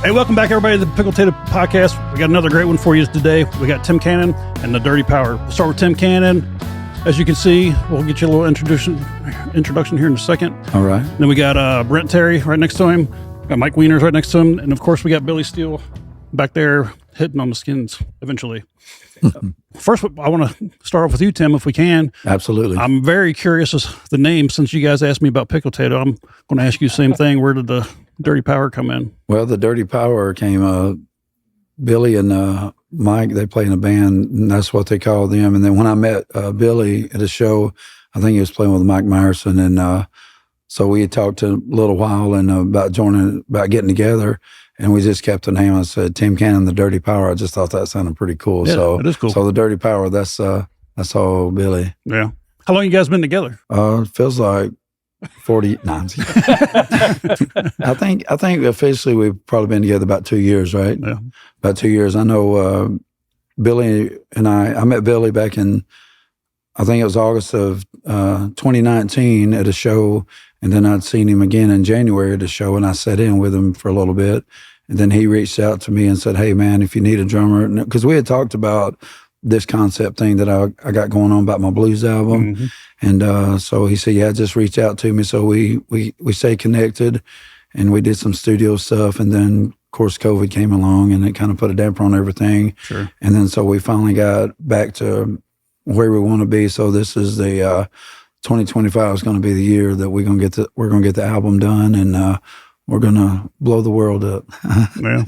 Hey, welcome back, everybody, to the Pickle Potato Podcast. We got another great one for you today. We got Tim Cannon and the Dirty Power. We'll start with Tim Cannon. As you can see, we'll get you a little introduction here in a second. All right. Then we got Brent Terry right next to him. Got Mike Wieners right next to him. And, of course, we got Billy Steele back there hitting on the skins eventually. First, I want to start off with you, Tim, if we can. Absolutely. I'm very curious as the name. Since you guys asked me about Pickle Potato, I'm going to ask you the same thing. Where did the Dirty Power come in? Well, the Dirty Power came, Billy and Mike, they play in a band, and that's what they call them. And then when I met Billy at a show, I think he was playing with Mike Myerson, and so we had talked a little while and about getting together, and we just kept the name. I said, Tim Cannon, the Dirty Power. I just thought that sounded pretty cool. Yeah, so it is cool. So the Dirty Power, that's all Billy. Yeah. How long you guys been together? It feels like 40. No, I think officially we've probably been together about 2 years, right? Yeah. About 2 years. I know Billy and I met Billy back in, I think it was August of 2019 at a show, and then I'd seen him again in January at a show, and I sat in with him for a little bit, and then he reached out to me and said, hey, man, if you need a drummer, because we had talked about this concept thing that I got going on about my blues album. Mm-hmm. And so he said, yeah, just reach out to me. So we stayed connected, and we did some studio stuff. And then, of course, COVID came along, and it kind of put a damper on everything. Sure. And then so we finally got back to where we want to be. So this is the 2025 is going to be the year that we're going to get the album done, and we're going to blow the world up. Yeah.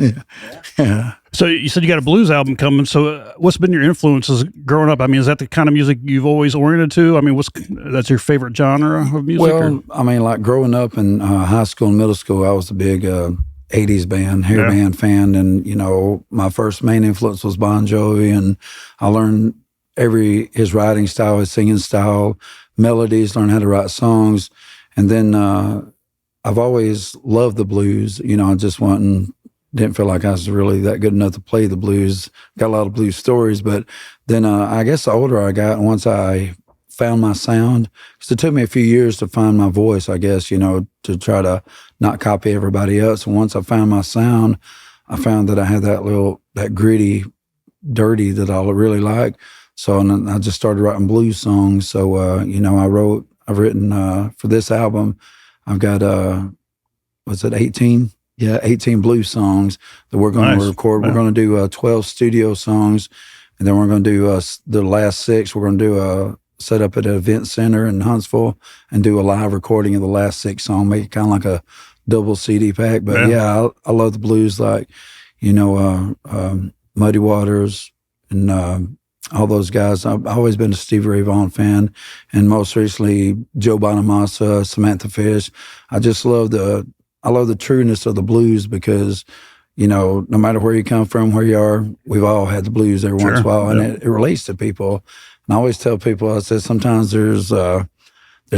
Yeah. So you said you got a blues album coming. So what's been your influences growing up? I mean, is that the kind of music you've always oriented to? I mean, that's your favorite genre of music? Well, I mean, like growing up in high school and middle school, I was a big 80s band, hair band fan. And, you know, my first main influence was Bon Jovi. And I learned his writing style, his singing style, melodies, learned how to write songs. And then I've always loved the blues. You know, I just didn't feel like I was really that good enough to play the blues. Got a lot of blues stories, but then I guess the older I got, once I found my sound, because it took me a few years to find my voice, I guess, you know, to try to not copy everybody else. And once I found my sound, I found that I had that gritty, dirty that I really like. So and I just started writing blues songs. So, you know, I've written for this album, I've got, 18? Yeah, 18 blues songs that we're going to record. Wow. We're going to do 12 studio songs, and then we're going to do the last 6. We're going to do set up at an event center in Huntsville and do a live recording of the last 6 songs, make it kind of like a double CD pack. But yeah, I love the blues, like, you know, Muddy Waters and all those guys. I've always been a Stevie Ray Vaughan fan, and most recently Joe Bonamassa, Samantha Fish. I love the trueness of the blues because, you know, no matter where you come from, where you are, we've all had the blues every once in a while, and it relates to people. And I always tell people, I said, sometimes there's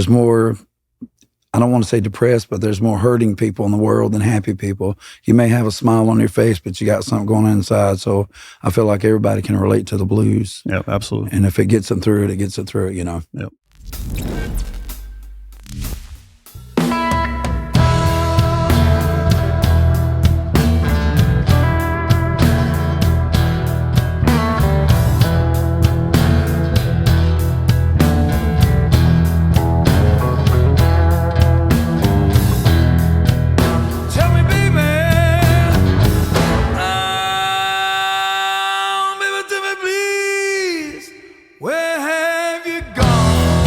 more, I don't want to say depressed, but there's more hurting people in the world than happy people. You may have a smile on your face, but you got something going on inside. So I feel like everybody can relate to the blues. Yeah, absolutely. And if it gets them through it gets it through it, you know. Yep. Where have you gone?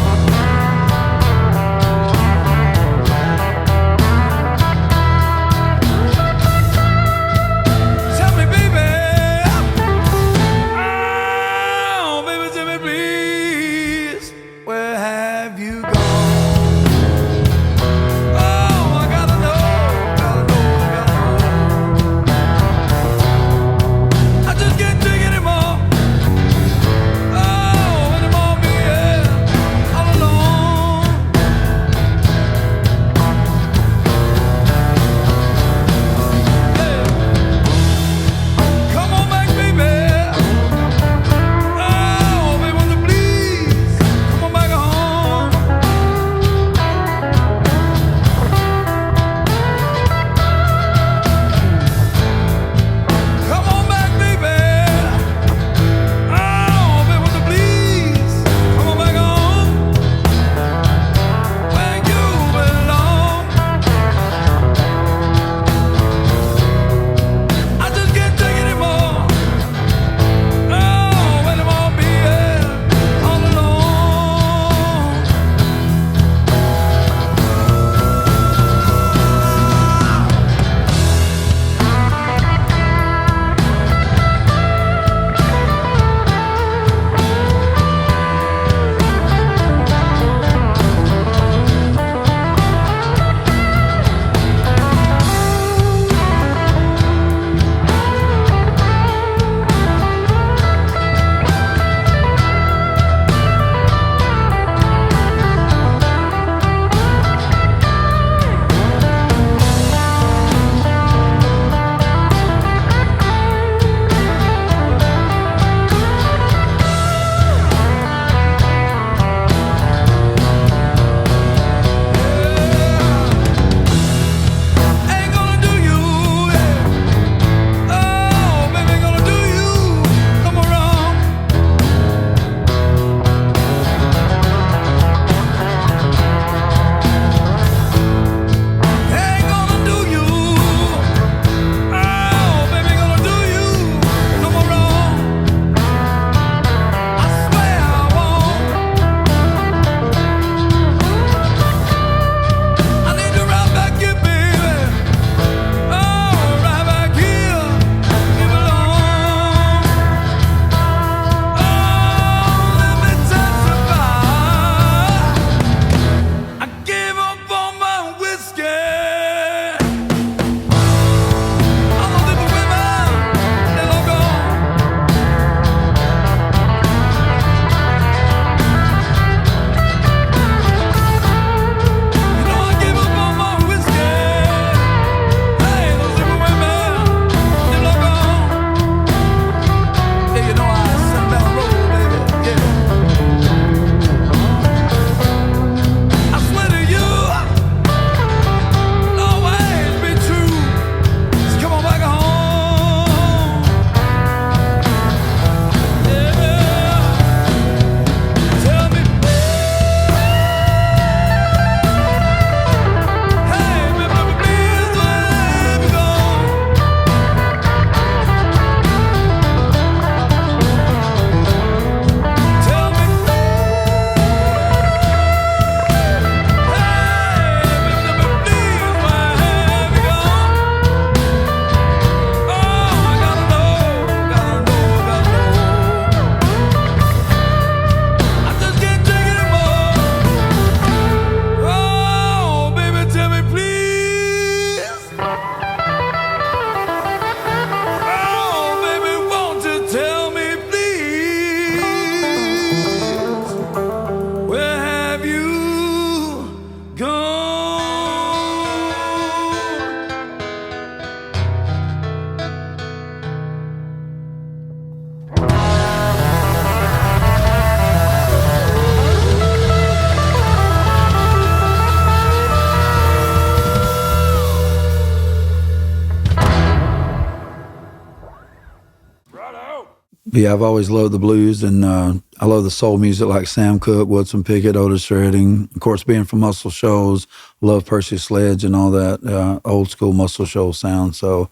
Yeah, I've always loved the blues, and I love the soul music like Sam Cooke, Woodson Pickett, Otis Redding. Of course, being from Muscle Shoals, love Percy Sledge and all that old school Muscle Shoals sound. So,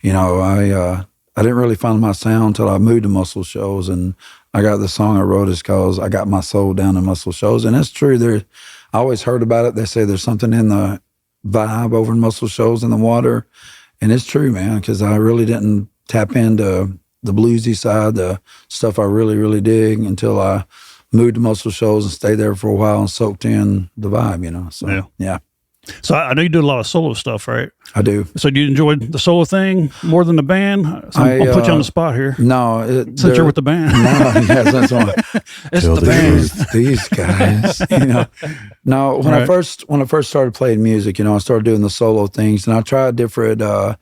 you know, I didn't really find my sound until I moved to Muscle Shoals, and I got the song I wrote is called "I Got My Soul Down in Muscle Shoals," and that's true. I always heard about it. They say there's something in the vibe over in Muscle Shoals in the water, and it's true, man. Because I really didn't tap into the bluesy side, the stuff I really, really dig until I moved to Muscle Shoals and stayed there for a while and soaked in the vibe, you know. So, yeah. So I know you do a lot of solo stuff, right? I do. So do you enjoy the solo thing more than the band? So I'll put you on the spot here. No. Since you're with the band. No, yes, that's one. It's the band. These guys, you know. No, when I first started playing music, you know, I started doing the solo things, and I tried to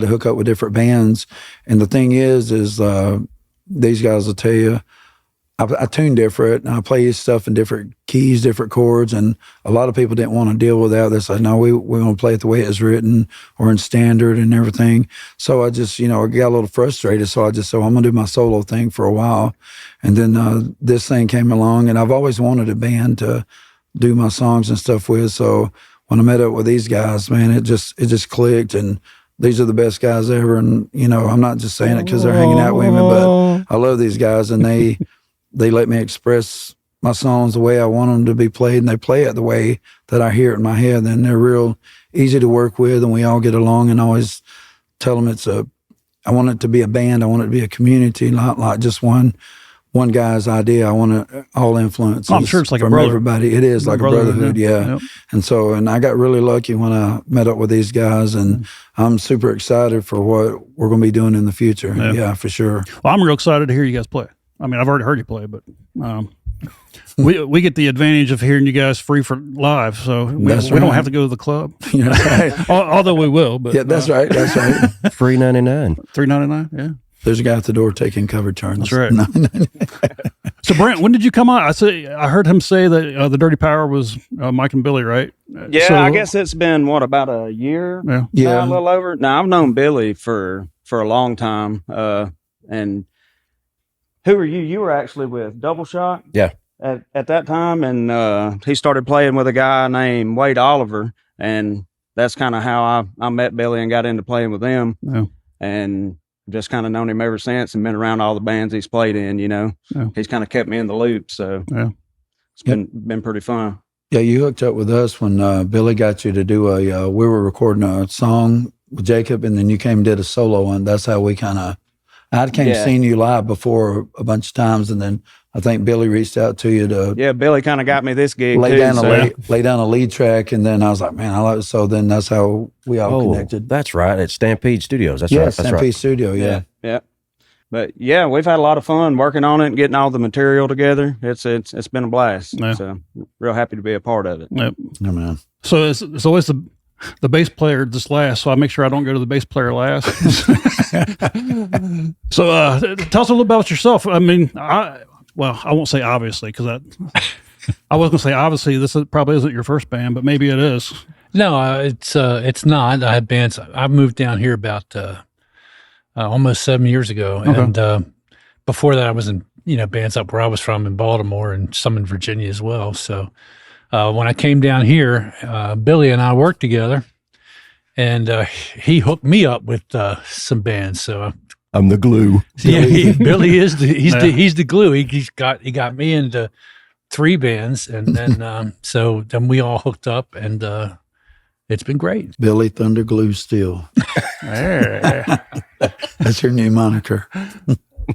hook up with different bands. And the thing is these guys will tell you, I tune different, and I play stuff in different keys, different chords, and a lot of people didn't want to deal with that. They said, no, we want to play it the way it's written or in standard and everything. So I just, you know, I got a little frustrated. So I just said, I'm going to do my solo thing for a while. And then this thing came along, and I've always wanted a band to do my songs and stuff with. So when I met up with these guys, man, it just clicked, and these are the best guys ever. And, you know, I'm not just saying it because they're hanging out with me, but I love these guys, and they let me express my songs the way I want them to be played, and they play it the way that I hear it in my head. And they're real easy to work with, and we all get along. And I always tell them I want it to be a band. I want it to be a community, not like just one guy's idea. I want all influences. I'm sure it's like from everybody. It is like a brotherhood, yeah. Yep. And I got really lucky when I met up with these guys, and I'm super excited for what we're going to be doing in the future. Yeah, for sure. Well, I'm real excited to hear you guys play. I mean, I've already heard you play, but we get the advantage of hearing you guys free for live, so we don't have to go to the club. Right. Although we will, but yeah, that's right. That's right. Free $99. $3.99. Yeah. There's a guy at the door taking cover turns. That's right. So Brent, when did you come on? I heard him say that the Dirty Power was Mike and Billy, right? Yeah, so, I guess it's been about a year? Yeah, a little over. Now I've known Billy for a long time, and. Who were you? You were actually with Double Shot? Yeah. At that time, and he started playing with a guy named Wade Oliver, and that's kind of how I met Billy and got into playing with them. Yeah. And just kind of known him ever since, and been around all the bands he's played in, you know. Yeah. He's kind of kept me in the loop, so it's been pretty fun. Yeah, you hooked up with us when Billy got you to do we were recording a song with Jacob, and then you came and did a solo one. That's how we kind of... I'd seen you live before a bunch of times, and then I think Billy reached out to you to... Yeah, Billy kind of got me this gig, lay down a lead track, and then I was like, man, I like it. So then that's how we all connected. That's right, at Stampede Studios. That's right. Stampede Studio, yeah. But yeah, we've had a lot of fun working on it and getting all the material together. It's been a blast. Yeah. So real happy to be a part of it. Yep. Yeah, man. So it's always the bass player just last, so I make sure I don't go to the bass player last. So tell us a little about yourself. I mean, I won't say obviously, because I was going to say obviously this probably isn't your first band, but maybe it is. No, it's not. I had bands. I moved down here about almost 7 years ago, and before that I was in bands up where I was from in Baltimore and some in Virginia as well. So. When I came down here, Billy and I worked together, and he hooked me up with some bands. So I'm the glue. Yeah, Billy is he's the glue. He got me into 3 bands, and then then we all hooked up, and it's been great. Billy Thunder Glue Steel. That's your new moniker.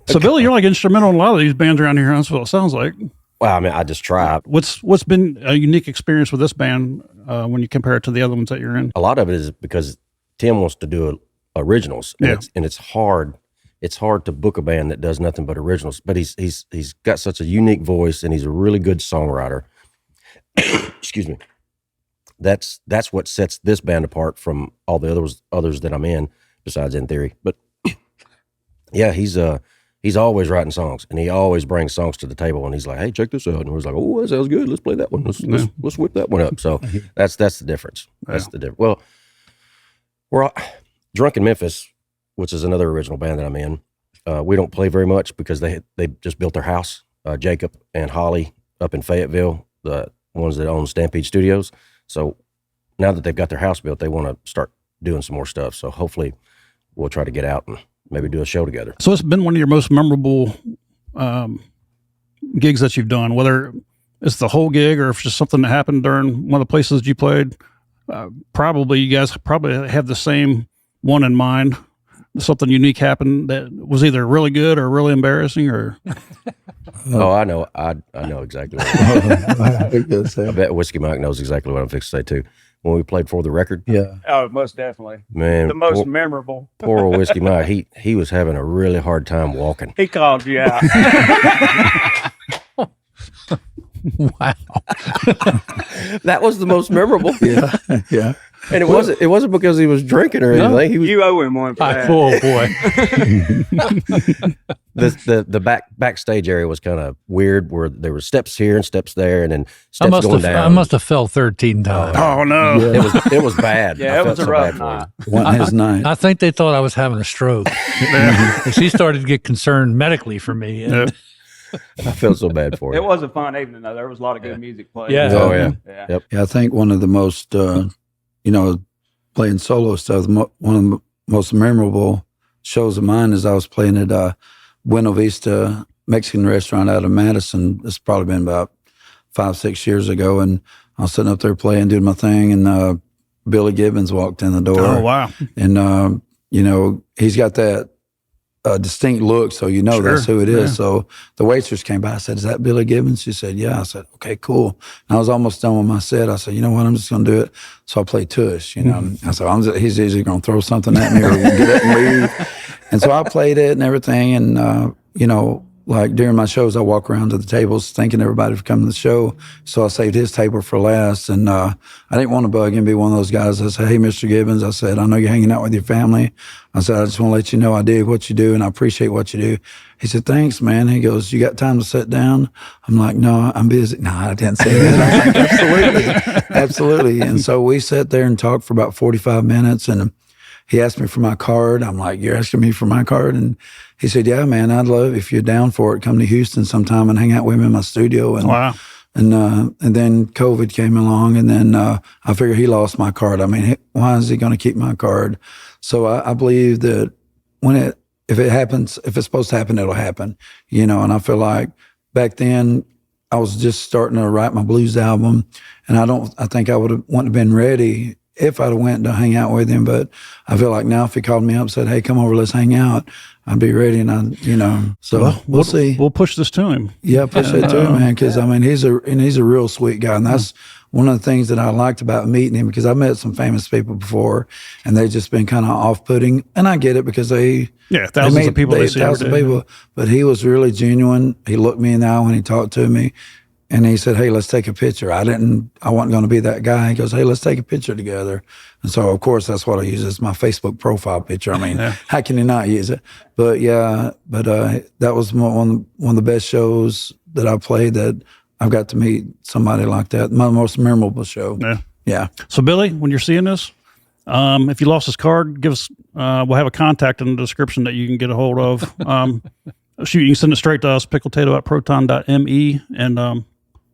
So Billy, you're like instrumental in a lot of these bands around here in Huntsville, it sounds like. Well, I mean, I just try. What's been a unique experience with this band when you compare it to the other ones that you're in? A lot of it is because Tim wants to do originals, and it's hard. It's hard to book a band that does nothing but originals. But he's got such a unique voice, and he's a really good songwriter. Excuse me. That's what sets this band apart from all the others that I'm in, besides In Theory. But yeah, he's always writing songs, and he always brings songs to the table, and he's like, hey, check this out. And we're like, oh, that sounds good. Let's play that one. Let's whip that one up. So that's the difference. That's the difference. Well, we're Drunk in Memphis, which is another original band that I'm in. we don't play very much because they just built their house. Jacob and Holly up in Fayetteville, the ones that own Stampede Studios. So now that they've got their house built, they want to start doing some more stuff. So hopefully we'll try to get out and maybe do a show together. So it's been one of your most memorable gigs that you've done, whether it's the whole gig or if it's just something that happened during one of the places you played. Probably you guys probably have the same one in mind. Something unique happened that was either really good or really embarrassing, or I know exactly what I bet Whiskey Mike knows exactly what I'm fixing to say too. When we played for the record, Oh, most definitely, man, the most memorable. Poor old Whiskey Mike, he was having a really hard time walking. He called you out. Wow. That was the most memorable. Yeah. And it wasn't because he was drinking or anything. He was, You owe him one for that. Oh boy. the backstage area was kind of weird, where there were steps here and steps there, and then steps going down. I must have fell 13 times. oh no, It was bad. Yeah, I it was felt a rough bad for him. night. One his night. I think they thought I was having a stroke. She started to get concerned medically for me. And I felt so bad for him. It was a fun evening, though. There was a lot of good music played. Yeah. Oh yeah. Yeah. Yeah, I think one of the most, playing solo stuff, one of the most memorable shows of mine is I was playing at Buena Vista Mexican restaurant out of Madison. It's probably been about 5-6 years ago. And I was sitting up there playing, doing my thing, and Billy Gibbons walked in the door. oh wow, And, he's got that distinct look, so that's who it is. Yeah. So the waitress came by. I said, "Is that Billy Gibbons?" She said, "Yeah." I said, "Okay, cool." And I was almost done with my set. I said, "You know what? I'm just going to do it." So I played Tush. I said, "He's easily going to throw something at me or get up and leave." And so I played it and everything. And like during my shows, I walk around to the tables thanking everybody for coming to the show. So I saved his table for last. And I didn't want to bug him, be one of those guys. I said, "Hey, Mr. Gibbons," I said, "I know you're hanging out with your family." I said, "I just want to let you know I dig what you do and I appreciate what you do." He said, "Thanks, man." He goes, "You got time to sit down?" I'm like, "No, I'm busy." No, I didn't say that. I was like, "Absolutely, absolutely." And so we sat there and talked for about 45 minutes, and he asked me for my card. I'm like, "You're asking me for my card?" And he said, "Yeah, man, I'd love, if you're down for it, come to Houston sometime and hang out with me in my studio." And wow. And then COVID came along, and then I figured he lost my card. I mean, why is he going to keep my card? So I believe that if it happens, if it's supposed to happen, it'll happen, And I feel like back then I was just starting to write my blues album, and I think I wouldn't have been ready if I'd have went to hang out with him. But I feel like now if he called me up and said, "Hey, come over, let's hang out," I'd be ready. And so we'll see. We'll push this to him. Yeah, push it to him, man. Because he's a real sweet guy, and that's one of the things that I liked about meeting him. Because I've met some famous people before, and they've just been kind of off-putting, and I get it because thousands of people. Thousands of people, but he was really genuine. He looked me in the eye when he talked to me. And he said, "Hey, let's take a picture." I wasn't going to be that guy. He goes, "Hey, let's take a picture together." And so, of course, that's what I use as my Facebook profile picture. I mean, how can you not use it? But that was one of the best shows that I played, that I've got to meet somebody like that. My most memorable show. Yeah. So, Billy, when you're seeing this, if you lost his card, give us. We'll have a contact in the description that you can get a hold of. Shoot, you can send it straight to us, pickletato@proton.me, and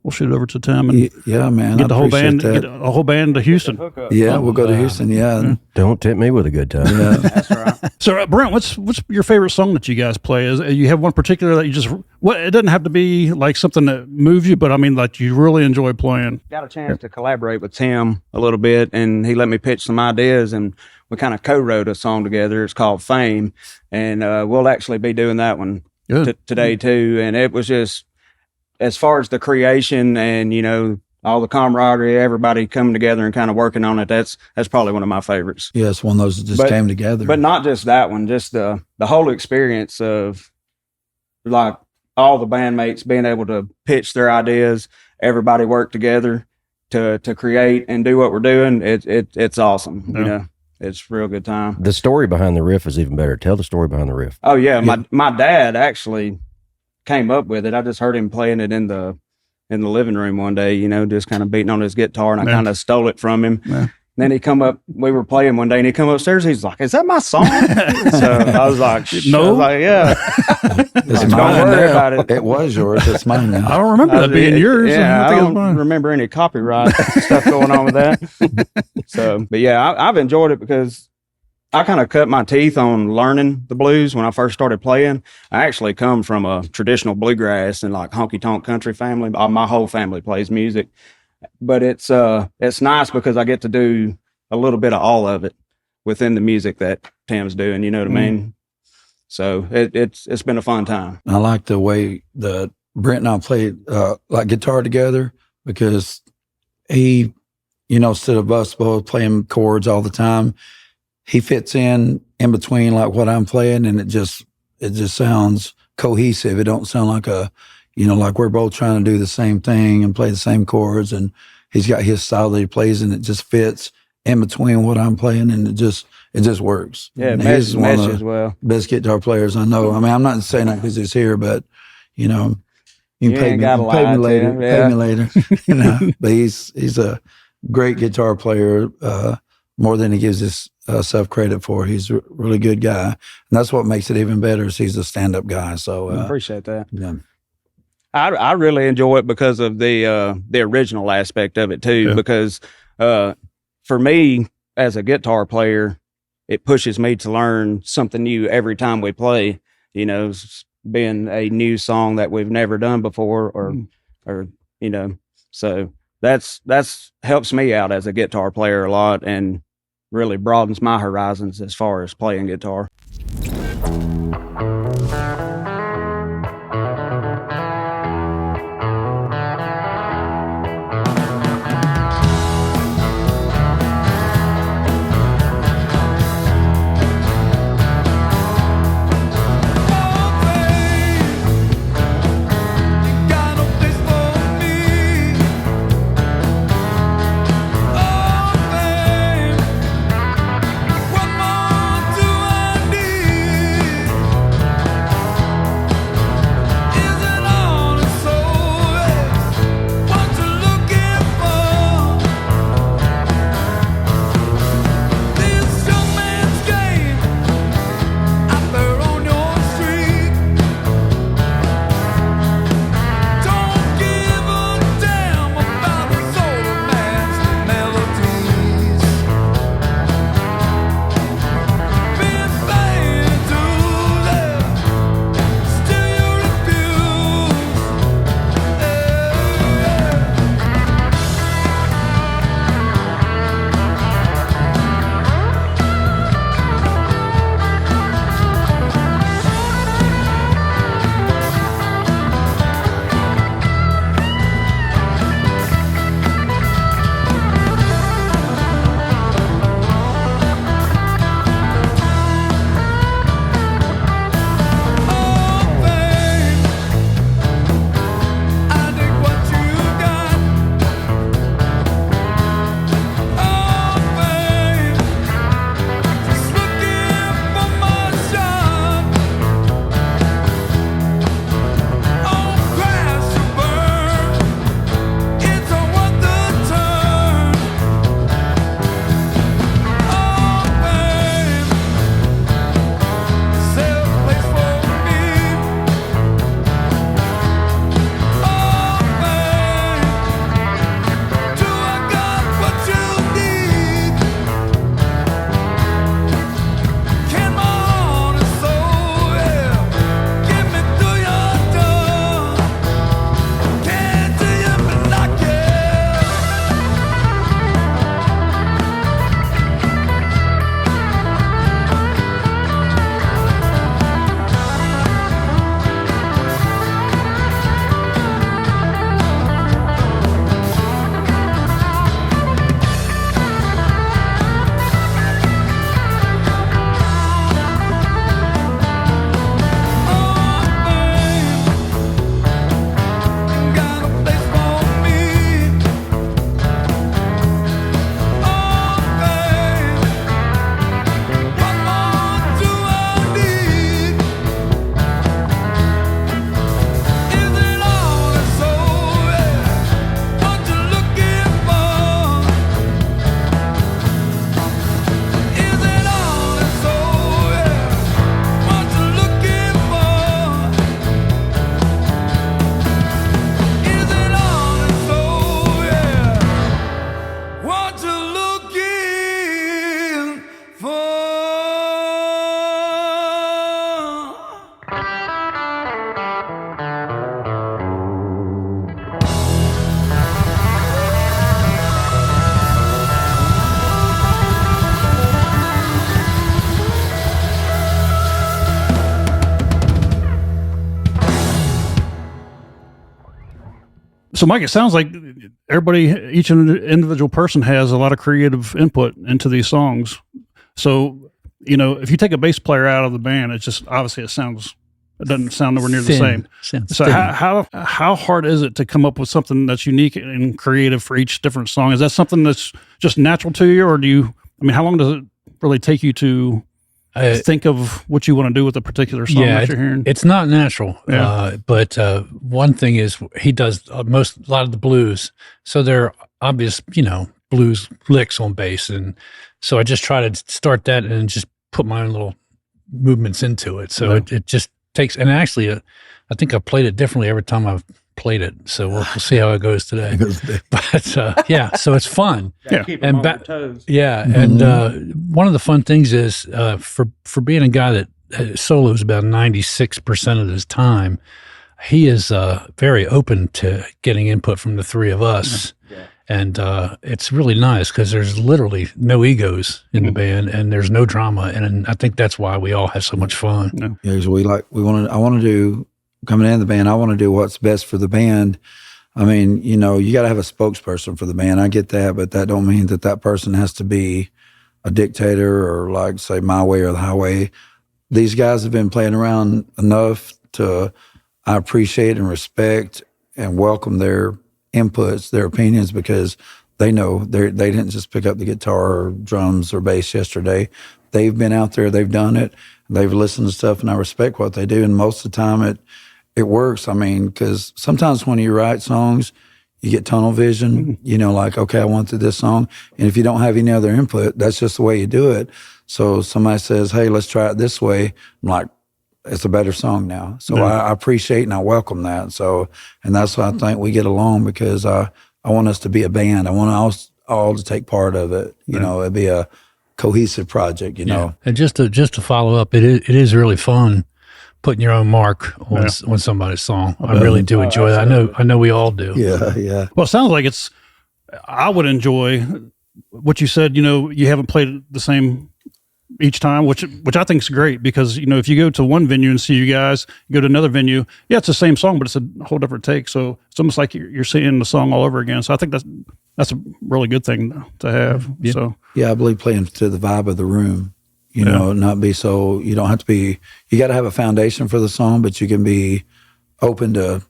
we'll shoot it over to Tim and yeah, man. get the whole band, get a whole band to Houston. Yeah, we'll go to Houston. Yeah, Don't tempt me with a good time. yeah. That's right. So, Brent, what's your favorite song that you guys play? Is you have one particular that you just? It doesn't have to be like something that moves you, but I mean, like you really enjoy playing. Got a chance to collaborate with Tim a little bit, and he let me pitch some ideas, and we kind of co-wrote a song together. It's called Fame, and we'll actually be doing that one today too. And it was just, as far as the creation and all the camaraderie, everybody coming together and kind of working on it, that's probably one of my favorites. Yeah, it's one of those that just came together. But not just that one, just the whole experience of like all the bandmates being able to pitch their ideas, everybody work together to create and do what we're doing. It's awesome. It's a real good time. The story behind the riff is even better. Tell the story behind the riff. Oh yeah. My dad actually came up with it. I just heard him playing it in the living room one day, just kind of beating on his guitar, and I kind of stole it from him. Yeah. then he come up, we were playing one day and he come upstairs. He's like, is that my song? So I was like, no. I was like, yeah. It's Don't mine worry now. about it. It was yours. It's mine now. I don't remember that being yours. Yeah, I think it was don't mine. remember any copyright stuff going on with that. So, but yeah, I've enjoyed it because I kind of cut my teeth on learning the blues when I first started playing. I actually come from a traditional bluegrass and like honky tonk country family. My whole family plays music, but it's nice because I get to do a little bit of all of it within the music that Tim's doing. You know what I mean? So it's been a fun time. I like the way that Brent and I played like guitar together because he, instead of us both playing chords all the time, he fits in between like what I'm playing, and it just sounds cohesive. It don't sound like like we're both trying to do the same thing and play the same chords. And he's got his style that he plays, and it just fits in between what I'm playing, and it just works. Yeah, and he's one of the as well. Best guitar players I know. I mean, I'm not saying that because he's here, but you can pay me later. Yeah. Pay me later. But he's a great guitar player. More than he gives himself credit for. He's a really good guy, and that's what makes it even better. Is he's a stand-up guy. So I appreciate that. Yeah. I really enjoy it because of the original aspect of it too. Yeah. Because for me as a guitar player, it pushes me to learn something new every time we play. Being a new song that we've never done before, or so that's helps me out as a guitar player a lot and really broadens my horizons as far as playing guitar. So, Mike, it sounds like each individual person has a lot of creative input into these songs. So, if you take a bass player out of the band, it just obviously it doesn't sound nowhere near the same. So, how hard is it to come up with something that's unique and creative for each different song? Is that something that's just natural to you, or how long does it really take you to think of what you want to do with a particular song that you're hearing? It's not natural. But one thing is he does a lot of the blues. So there are obvious, blues licks on bass. And so I just try to start that and just put my own little movements into it. So it just takes, and actually I think I played it differently every time I've played it. So we'll see how it goes today. But so it's fun. Keep them on their toes. And one of the fun things is for being a guy that solos about 96% of his time, he is very open to getting input from the three of us. And it's really nice because there's literally no egos in the band, and there's no drama, and I think that's why we all have so much fun. Yeah, because I want to do, coming in the band, I want to do what's best for the band. You got to have a spokesperson for the band. I get that, but that don't mean that person has to be a dictator or like say my way or the highway. These guys have been playing around enough I appreciate and respect and welcome their inputs, their opinions, because they know they didn't just pick up the guitar or drums or bass yesterday. They've been out there, they've done it, they've listened to stuff, and I respect what they do. And most of the time it works. Because sometimes when you write songs, you get tunnel vision, like, okay, I want to do this song. And if you don't have any other input, that's just the way you do it. So somebody says, hey, let's try it this way. I'm like, it's a better song now. So I appreciate and I welcome that. So, and that's why I think we get along, because I want us to be a band. I want us all to take part of it. It'd be a cohesive project, know. And just to follow up, it is really fun putting your own mark on somebody's song. I really do enjoy that. I know we all do. Yeah. Well, it sounds like I would enjoy what you said. You haven't played the same each time, which I think is great, because if you go to one venue and see you guys, you go to another venue, it's the same song, but it's a whole different take. So it's almost like you're seeing the song all over again. So I think that's a really good thing to have. Yeah. So I believe playing to the vibe of the room. Not be so, you don't have to be, you got to have a foundation for the song, but you can be open to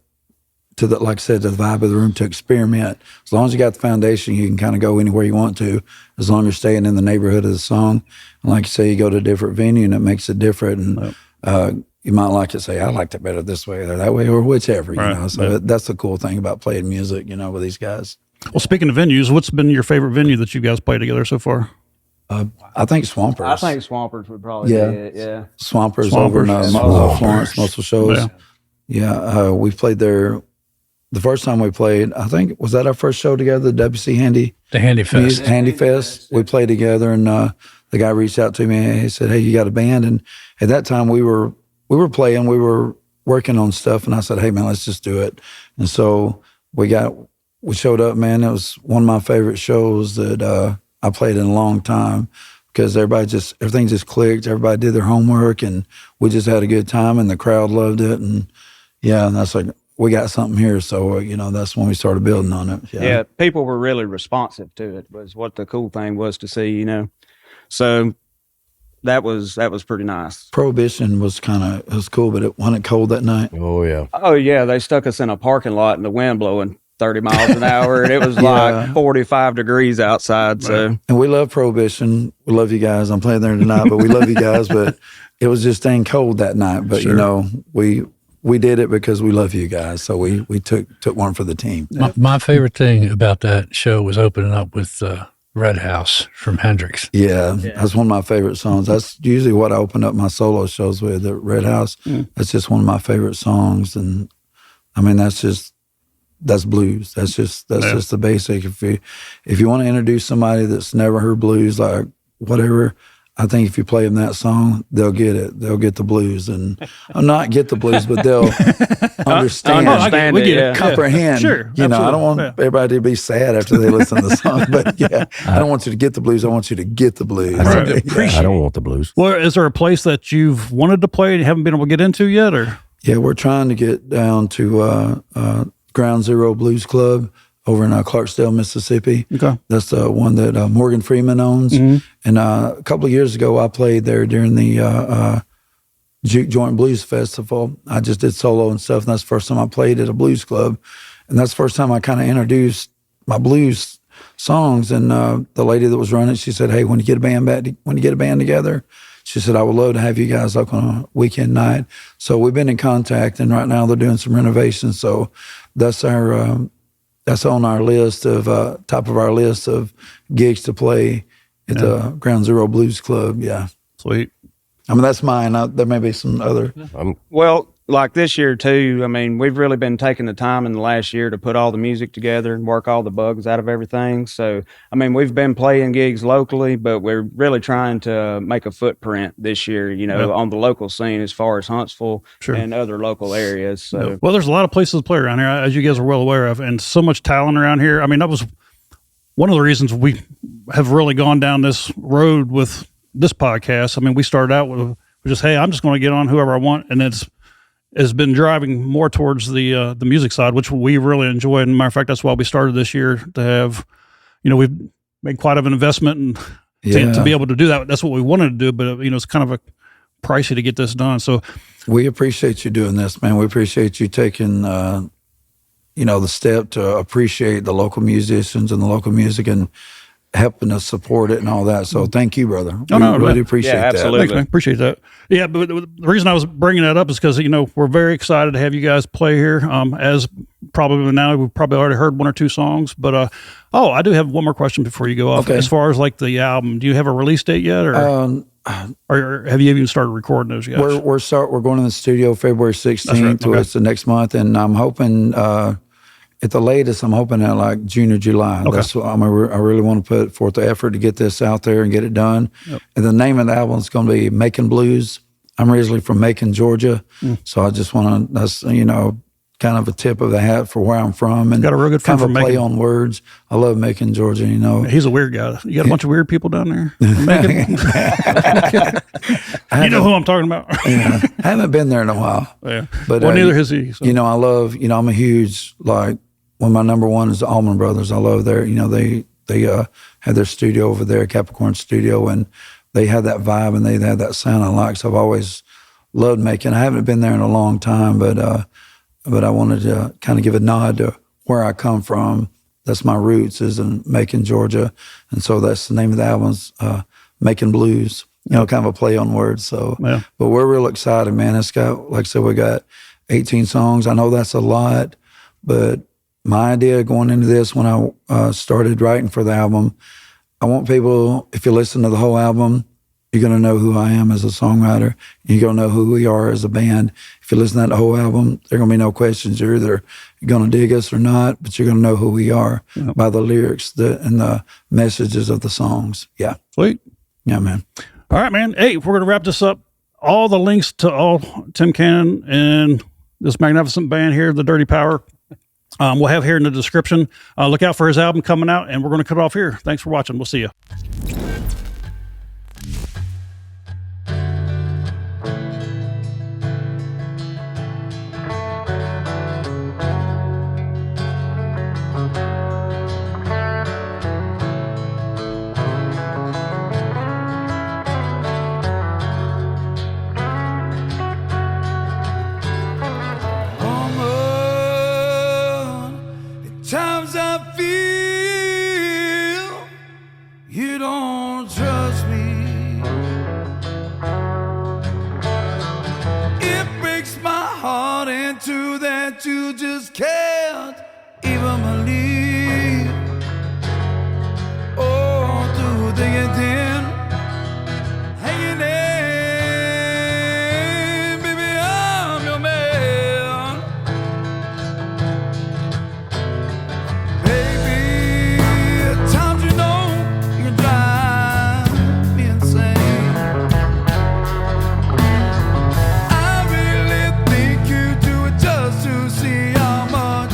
the, like I said, to the vibe of the room, to experiment. As long as you got the foundation, you can kind of go anywhere you want to, as long as you're staying in the neighborhood of the song. And like you say, you go to a different venue and it makes it different. And you might like to say, I liked it better this way or that way, or whichever, So that's the cool thing about playing music, with these guys. Well, speaking of venues, what's been your favorite venue that you guys played together so far? I think Swampers. I think Swampers would probably be it, yeah. Swampers over in Florence, Muscle shows. We played there. The first time we played, I think, was that our first show together, the WC Handy? The Handy Fest. Handy Fest. We played together, and the guy reached out to me and he said, hey, you got a band? And at that time, we were playing, we were working on stuff, and I said, hey, man, let's just do it. And so we showed up, man. It was one of my favorite shows that I played in a long time, because everything just clicked. Everybody did their homework, and we just had a good time, and the crowd loved it. And and that's like, we got something here. So, that's when we started building on it. Yeah, people were really responsive to it, was what the cool thing was to see, So that was pretty nice. Prohibition was cool, but it wasn't cold that night. Oh, yeah. Oh, yeah. They stuck us in a parking lot and the wind blowing 30 miles an hour, and it was like 45 degrees outside. So, and we love Prohibition. We love you guys. I'm playing there tonight, but we love you guys. But it was just staying cold that night. But we did it because we love you guys. So we took one for the team. My favorite thing about that show was opening up with Red House from Hendrix. Yeah, that's one of my favorite songs. That's usually what I open up my solo shows with, the Red House. That's just one of my favorite songs. And that's blues. That's just the basic. If you want to introduce somebody that's never heard blues, like whatever, I think if you play them that song, they'll get it. They'll get the blues, and not get the blues, but they'll understand, comprehend. Sure, I don't want everybody to be sad after they listen to the song, but I don't want you to get the blues. I want you to get the blues. I don't want the blues. Well, is there a place that you've wanted to play and haven't been able to get into yet, or? Yeah, we're trying to get down to Ground Zero Blues Club over in Clarksdale, Mississippi. Okay. That's the one that Morgan Freeman owns. And a couple of years ago, I played there during the Juke Joint Blues Festival. I just did solo and stuff, and that's the first time I played at a blues club. And that's the first time I kind of introduced my blues songs. And the lady that was running it, she said, "Hey, when you get a band together," she said, "I would love to have you guys up on a weekend night." So we've been in contact, and right now they're doing some renovations. So that's that's on our list of top of our list of gigs to play at the Ground Zero Blues Club. Yeah, sweet. I mean, that's mine. There may be some other. Well, like this year too, I mean, we've really been taking the time in the last year to put all the music together and work all the bugs out of everything. So, I mean, we've been playing gigs locally, but we're really trying to make a footprint this year, on the local scene as far as Huntsville and other local areas. So, well, there's a lot of places to play around here, as you guys are well aware of, and so much talent around here. I mean, that was one of the reasons we have really gone down this road with this podcast. I mean, we started out with just, hey, I'm just going to get on whoever I want, and it's been driving more towards the music side, which we really enjoy. And matter of fact, that's why we started this year to have, we've made quite of an investment and to be able to do that. That's what we wanted to do, but it's kind of a pricey to get this done. So we appreciate you doing this, man. We appreciate you taking, the step to appreciate the local musicians and the local music and helping us support it and all that. So thank you, brother. We really appreciate that. Absolutely. Thanks, man. Appreciate that. Yeah, but the reason I was bringing that up is because, we're very excited to have you guys play here. As probably now, we've probably already heard one or two songs. But, I do have one more question before you go off. Okay. As far as like the album, do you have a release date yet? Or have you even started recording those guys? We're going in the studio February 16th. So it's the next month. And I'm hoping... at the latest, I'm hoping at like June or July. Okay. That's what I really want to put forth the effort to get this out there and get it done. Yep. And the name of the album is going to be Macon Blues. I'm originally from Macon, Georgia. So I just want to, that's, kind of a tip of the hat for where I'm from. And got a real good friend kind of from a play Macon. on words. I love Macon, Georgia, He's a weird guy. You got a bunch of weird people down there. You know who I'm talking about. I haven't been there in a while. Yeah. But well, neither has he. So. I love, I'm a huge, when my number one is the Allman Brothers. I love their, they had their studio over there, Capricorn Studio, and they had that vibe and they had that sound I like. So I've always loved Macon. I haven't been there in a long time, but I wanted to kind of give a nod to where I come from. That's my roots, is in Macon, Georgia. And so that's the name of the album's Macon Blues, kind of a play on words. So, but we're real excited, man. It's got, like I said, we got 18 songs. I know that's a lot, but my idea going into this, when I started writing for the album, I want people, if you listen to the whole album, you're going to know who I am as a songwriter. You're going to know who we are as a band. If you listen to that whole album, there are going to be no questions. You're either going to dig us or not, but you're going to know who we are by the lyrics and the messages of the songs. Yeah. Sweet. Yeah, man. All right, man. Hey, we're going to wrap this up. All the links to all Tim Cannon and this magnificent band here, the Dirty Power, we'll have here in the description. Look out for his album coming out, and we're going to cut off here. Thanks for watching. We'll see you. Times I feel you don't trust me. It breaks my heart into that you just can't even believe. Oh, through thick and thin, hanging in, baby, I'm your man. See how much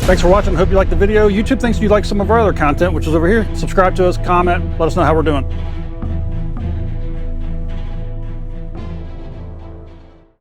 Thanks for watching. Hope you liked the video. YouTube thinks you like some of our other content, which is over here. Subscribe to us, comment, let us know how we're doing.